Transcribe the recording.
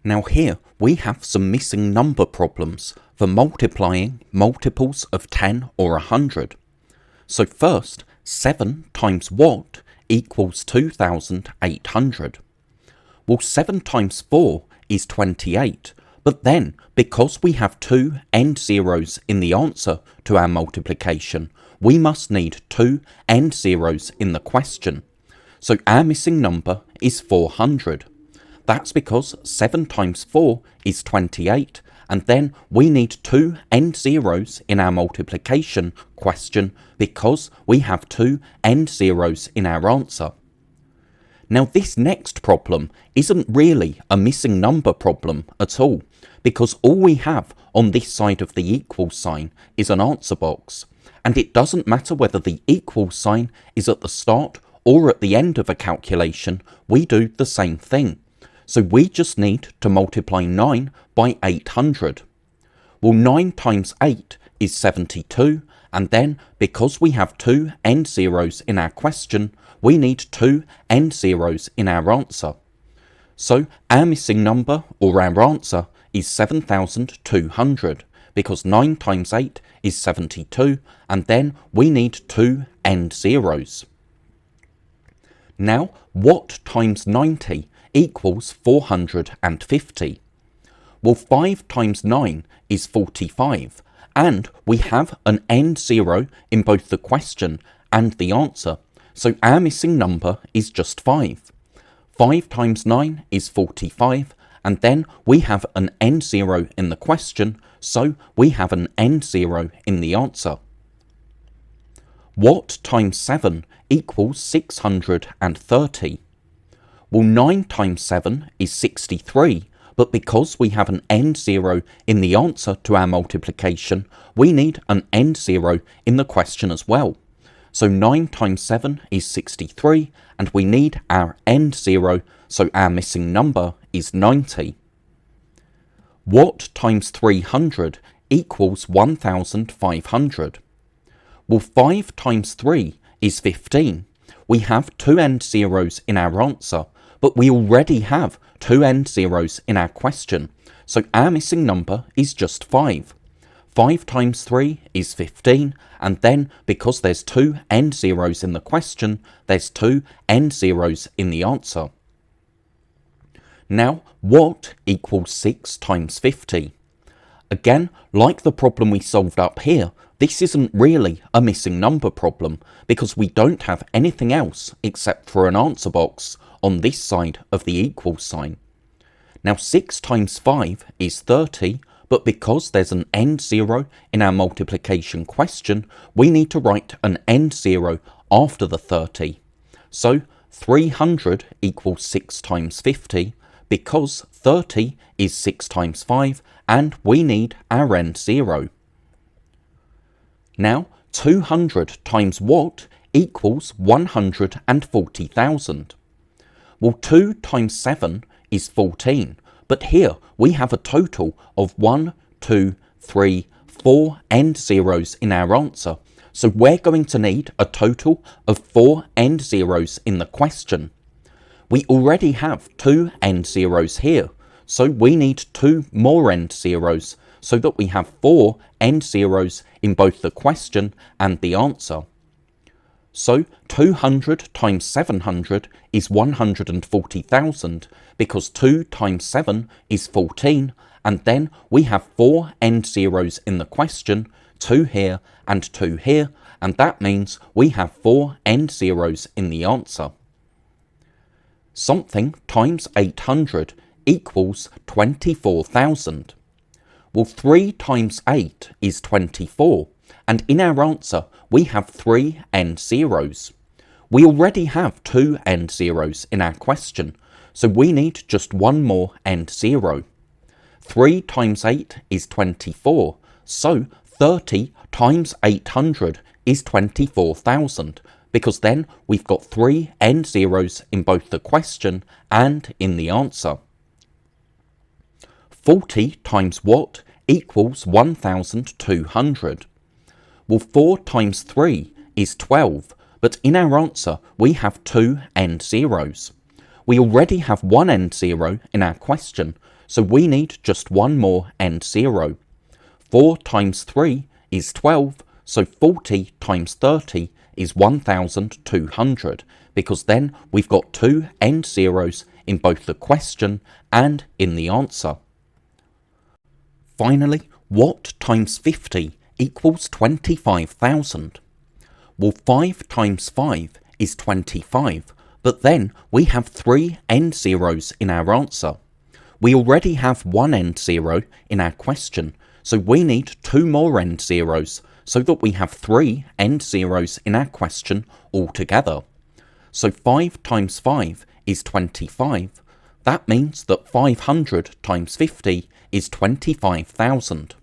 Now here we have some missing number problems for multiplying multiples of 10 or 100. So first, 7 times what equals 2,800? Well, 7 times 4 is 28, but then because we have two end zeros in the answer to our multiplication, we must need two end zeros in the question. So our missing number is 400. That's because 7 times 4 is 28, and then we need two end zeros in our multiplication question because we have two end zeros in our answer. Now this next problem isn't really a missing number problem at all, because all we have on this side of the equal sign is an answer box, and it doesn't matter whether the equal sign is at the start or at the end of a calculation, we do the same thing. So we just need to multiply 9 by 800. Well, 9 times 8 is 72, and then because we have two end zeros in our question, we need two end zeros in our answer. So our missing number, or our answer, is 7,200, because 9 times 8 is 72, and then we need two end zeros. Now, what times 90 equals 450? Well, 5 times 9 is 45, and we have an end zero in both the question and the answer, so our missing number is just 5. 5 times 9 is 45, and then we have an end zero in the question, so we have an end zero in the answer. What times 7 equals 630? Well, 9 times 7 is 63, but because we have an end zero in the answer to our multiplication, we need an end zero in the question as well. So 9 times 7 is 63, and we need our end zero, so our missing number is 90. What times 300 equals 1,500? Well, 5 times 3 is 15. We have two end zeros in our answer, but we already have two end zeros in our question, so our missing number is just 5. 5 times 3 is 15, and then because there's two end zeros in the question, there's two end zeros in the answer. Now, what equals 6 times 50? Again, like the problem we solved up here, this isn't really a missing number problem because we don't have anything else except for an answer box on this side of the equal sign. Now 6 times 5 is 30, but because there's an end zero in our multiplication question, we need to write an end zero after the 30. So 300 equals 6 times 50 because 30 is 6 times 5 and we need our end zero. Now 200 times what equals 140,000? Well, 2 times 7 is 14, but here we have a total of 1, 2, 3, 4 end zeros in our answer, so we're going to need a total of 4 end zeros in the question. We already have two end zeros here, so we need two more end zeros, so that we have 4 end zeros in both the question and the answer. So 200 times 700 is 140,000 because 2 times 7 is 14, and then we have 4 end zeros in the question, 2 here and 2 here, and that means we have 4 end zeros in the answer. Something times 800 equals 24,000. Well, 3 times 8 is 24, and in our answer we have 3 end zeros. We already have 2 end zeros in our question, so we need just one more end zero. 3 times 8 is 24, so 30 times 800 is 24,000, because then we've got 3 end zeros in both the question and in the answer. 40 times what equals 1,200? Well, 4 times 3 is 12, but in our answer we have 2 end zeros. We already have one end zero in our question, so we need just one more end zero. 4 times 3 is 12, so 40 times 30 is 1200, because then we've got two end zeros in both the question and in the answer. Finally, what times 50 equals 25,000? Well, 5 times 5 is 25, but then we have three end zeros in our answer. We already have one end zero in our question, so we need two more end zeros so that we have three end zeros in our question altogether. So 5 times 5 is 25. That means that 500 times 50 is 25,000.